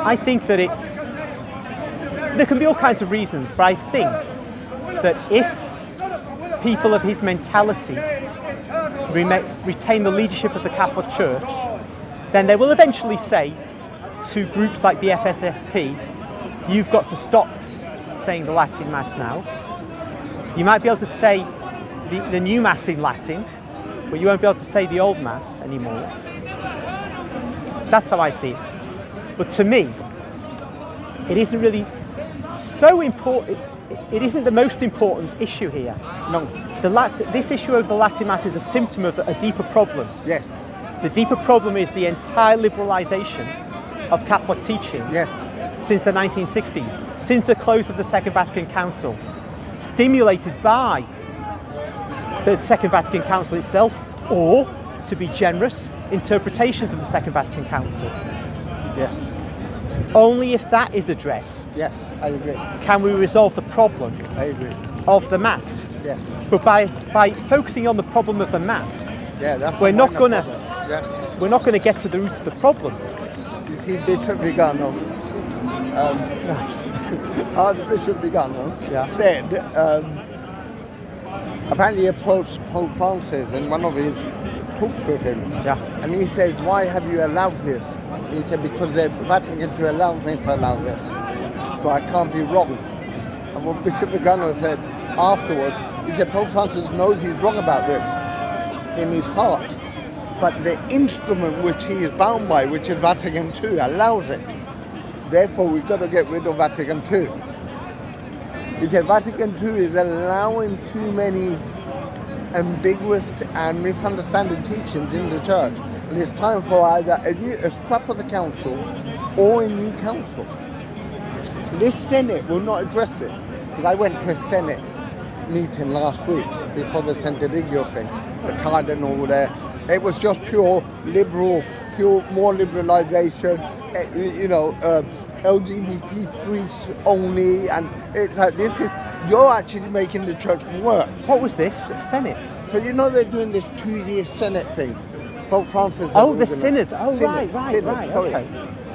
I think that there can be all kinds of reasons, but I think that if people of his mentality retain the leadership of the Catholic Church, then they will eventually say to groups like the FSSP, you've got to stop saying the Latin Mass now. You might be able to say the new Mass in Latin, but you won't be able to say the old Mass anymore. That's how I see it. But to me, it isn't really so important. It isn't the most important issue here. No. This issue of the Latin Mass is a symptom of a deeper problem. Yes. The deeper problem is the entire liberalisation of Catholic teaching. Yes. Since the 1960s, since the close of the Second Vatican Council, stimulated by the Second Vatican Council itself, or, to be generous, interpretations of the Second Vatican Council. Yes. Only if that is addressed, yes, I agree, can we resolve the problem of the Mass. Yeah. But by focusing on the problem of the Mass, we're not going to get to the root of the problem. You see, Bishop Vigano, Archbishop Vigano said, apparently he approached Pope Francis in one of his talks with him, and he says, why have you allowed this? He said, because the Vatican II allows me to allow this, so I can't be wrong. And what Bishop Vigano said afterwards, he said, Pope Francis knows he's wrong about this in his heart, but the instrument which he is bound by, which is Vatican II, allows it. Therefore, we've got to get rid of Vatican II. He said Vatican II is allowing too many ambiguous and misunderstanding teachings in the church. And it's time for either a scrap of the council or a new council. This Senate will not address this. Because I went to a Senate meeting last week before the Sant'Eligio thing. The cardinal there. It was just pure liberal, more liberalization, LGBT priests only, and it's like, you're actually making the church worse. What was this? Senate? So they're doing this 2-year Senate thing. Pope Francis. Oh, the Synod. Oh, Synod. Right. Sorry.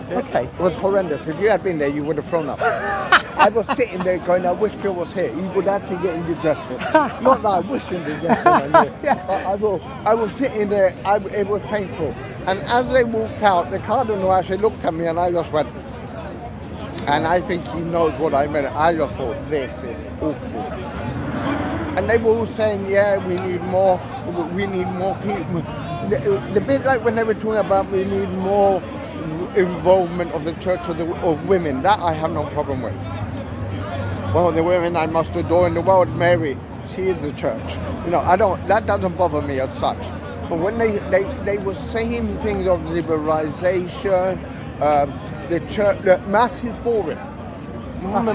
Okay. It was horrendous. If you had been there, you would have thrown up. I was sitting there going, I wish Phil was here. He would actually get indigestion. Not that I wish indigestion, but I was sitting there, it was painful. And as they walked out, the cardinal actually looked at me and I just went, and I think he knows what I meant. I just thought, this is awful. And they were all saying, we need more people. The bit like when they were talking about we need more involvement of the church of women, that I have no problem with. Well, the women I must adore in the world, Mary, she is the church. That doesn't bother me as such. But when they were saying things of liberalization, the church, the Mass is boring.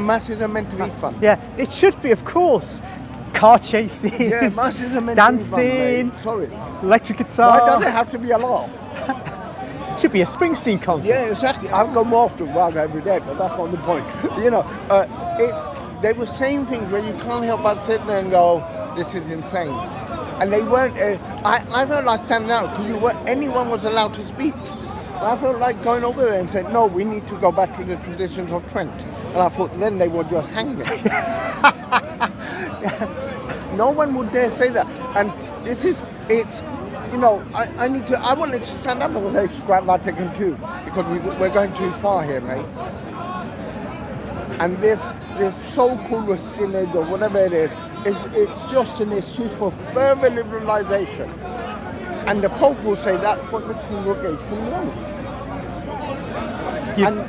Masses are meant to be fun. Yeah, it should be, of course. Car chases, masses are meant dancing, to be fun, sorry. Electric guitar. Why does it have to be a laugh? Should be a Springsteen concert. Yeah, exactly. I go more often every day, but that's not the point. They were saying things where you can't help but sit there and go, this is insane. And they weren't, I felt like standing out because anyone was allowed to speak. And I felt like going over there and saying, no, we need to go back to the traditions of Trent. And I thought then they would just hang me. No one would dare say that. And I wanted to stand up and say, scrap Vatican II, because we're going too far here, mate. And this so-called synod or whatever it is, it's just an excuse for further liberalization. And the Pope will say that's what the congregation wants.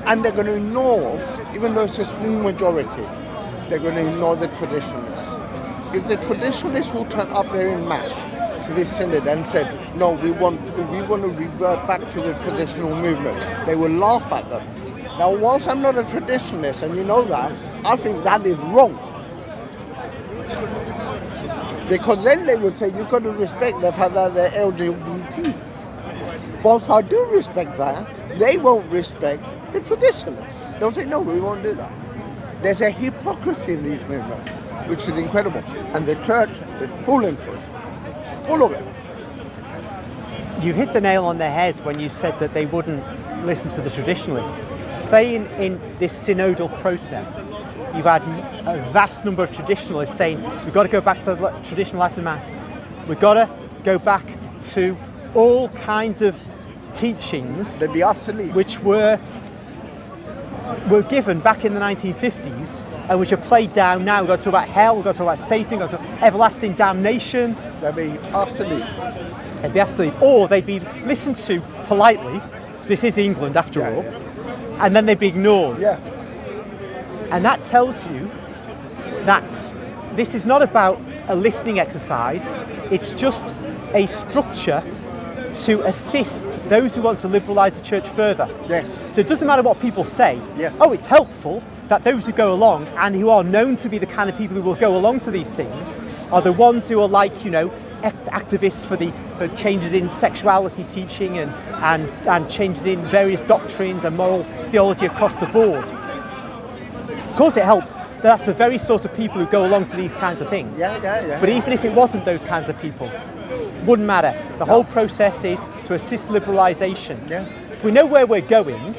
And they're going to ignore, even though it's a small majority, they're going to ignore the traditionalists. If the traditionalists will turn up there in mass to this synod and said, no, we want to revert back to the traditional movement, they will laugh at them. Now, whilst I'm not a traditionalist, and you know that, I think that is wrong. Because then they will say, you've got to respect the fact that they're LGBT. Whilst I do respect that, they won't respect the traditionalists. They'll say, no, we won't do that. There's a hypocrisy in these movements, which is incredible. And the church is falling for it. It's full of it. You hit the nail on the head when you said that they wouldn't listen to the traditionalists. Say in this synodal process, you've had a vast number of traditionalists saying we've got to go back to the traditional Latin Mass. We've got to go back to all kinds of teachings which were given back in the 1950s and which are played down now. We've got to talk about hell, we've got to talk about Satan, we've got to talk about everlasting damnation. They'd be asked to leave. They'd be asked to leave. Or they'd be listened to politely, because this is England after all, and then they'd be ignored. Yeah. And that tells you that this is not about a listening exercise, it's just a structure to assist those who want to liberalise the church further. Yes. So it doesn't matter what people say. Yes. Oh, it's helpful that those who go along and who are known to be the kind of people who will go along to these things are the ones who are like, activists for changes in sexuality teaching and changes in various doctrines and moral theology across the board. Of course it helps. That's the very sort of people who go along to these kinds of things. Yeah. But even if it wasn't those kinds of people, wouldn't matter. The whole process is to assist liberalisation. Yeah. We know where we're going,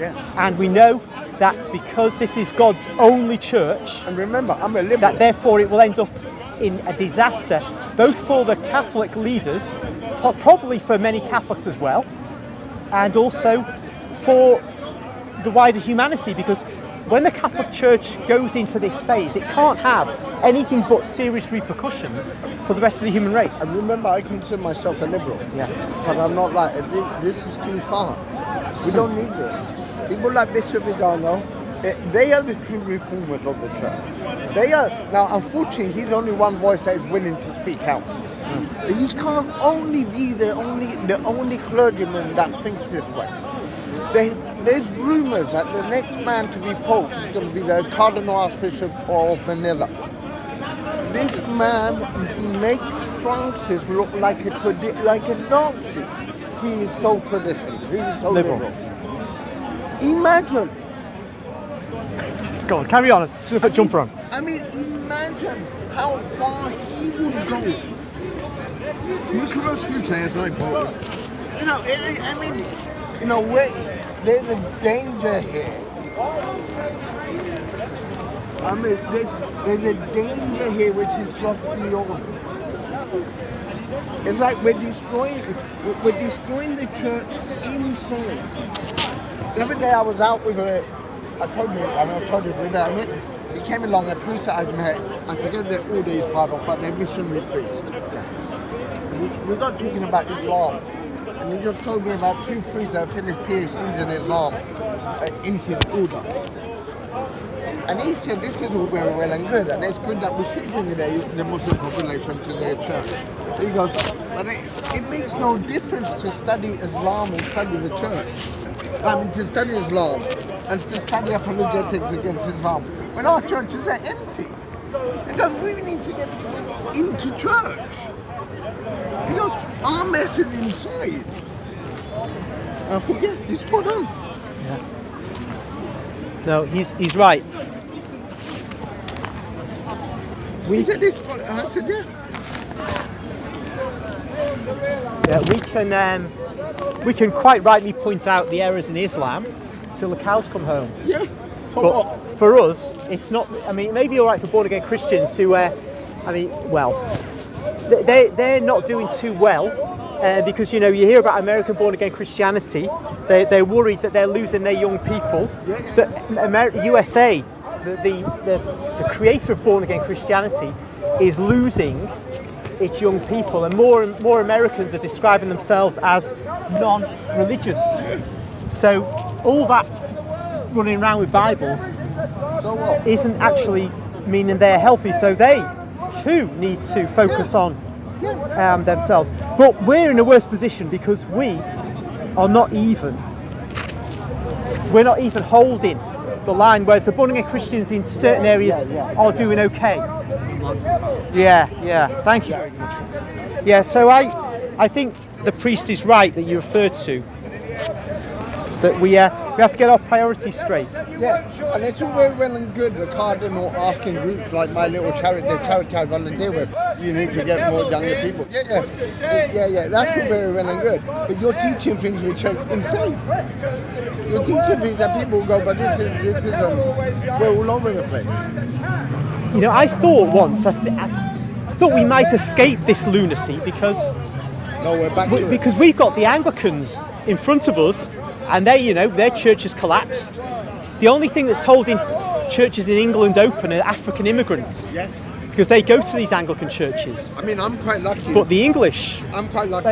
and we know that because this is God's only church, And remember, I'm a liberal. that therefore it will end up in a disaster, both for the Catholic leaders, probably for many Catholics as well, and also for the wider humanity, because when the Catholic Church goes into this phase, it can't have anything but serious repercussions for the rest of the human race. And remember, I consider myself a liberal. Yeah. But I'm not like, this is too far. We don't need this. People like Bishop Vigano, they are the true reformers of the church. They are. Now, unfortunately, he's only one voice that is willing to speak out. He can't only be the only clergyman that thinks this way. There's rumours that the next man to be Pope is going to be the Cardinal Archbishop of Manila. This man makes Francis look like a Nazi. He is so traditional. He is so liberal. Imagine. Go on, carry on. Just put a jumper on. I mean, imagine how far he would go. You could have screwed as like Pope. There's a danger here. I mean, there's a danger here which is just beyond. It's like we're destroying the church inside. The other day I was out with I told you, he came along, a priest that I've met, I forget the order he's part of, but they're missionary priest. We got talking about Islam. And he just told me about two priests that finished PhDs in Islam in his order. And he said this is all very well and good, and it's good that we should bring the Muslim population to their church. He goes, but it makes no difference to study Islam and study the church. I mean, to study Islam and to study apologetics against Islam when our churches are empty. He goes, we need to get into church. He goes, our mess is inside. I thought, yeah, he's spot on. Yeah. No, he's right. He said this, I said, yeah. Yeah, we can quite rightly point out the errors in Islam till the cows come home. Yeah. But for us, it's not. I mean, it may be all right for born-again Christians who, they're not doing too well because you hear about American born-again Christianity. They're worried that they're losing their young people. But USA, the creator of born-again Christianity, is losing its young people, and more Americans are describing themselves as non-religious. So all that running around with Bibles isn't actually meaning they're healthy. So they too need to focus on themselves. But we're in a worse position because we're not even holding the line, whereas the born-again Christians in certain areas are doing okay. Yeah, thank you very much. Yeah, so I think the priest is right that you referred to, But we have to get our priorities straight. Yeah, and it's all very well and good, the cardinal asking groups like my little charity, the charity I volunteer with, you need to get more younger people. Yeah, that's all very well and good. But you're teaching things which are insane. You're teaching things that people go, but this isn't, we're all over the place. You know, I thought once, I thought we might escape this lunacy because We're back to because we've got the Anglicans in front of us, and their church has collapsed. The only thing that's holding churches in England open are African immigrants. Yeah. Because they go to these Anglican churches. I mean, I'm quite lucky. But the English, I'm quite lucky.